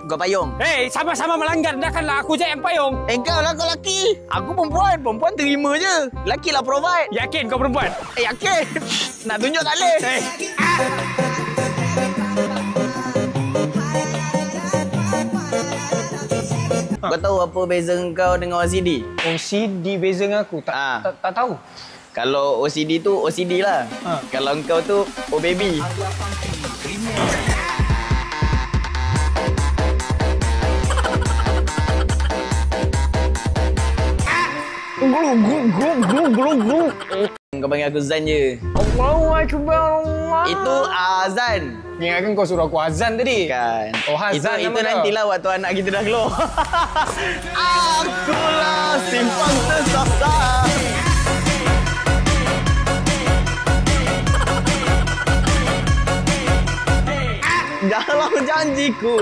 Kau payung. Hei, sama-sama melanggar. Takkanlah aku je yang payung. Kau lah, kau lelaki. Aku perempuan. Perempuan terima je. Lelaki lah provide. Yakin kau perempuan? Yakin. Nak tunjuk tak boleh. Kau tahu apa beza kau dengan OCD? OCD beza dengan aku? Tak tahu. Kalau OCD tu OCD lah. Kalau kau tu oh baby. Kau panggil aku Zan je. Allahu Akbar Allah. Itu azan. Ingatkan kau suruh aku azan tadi. Kan. Oh, azan itu nantilah waktu anak kita dah keluar. Akulah simpang tersasar. Dalam janjiku.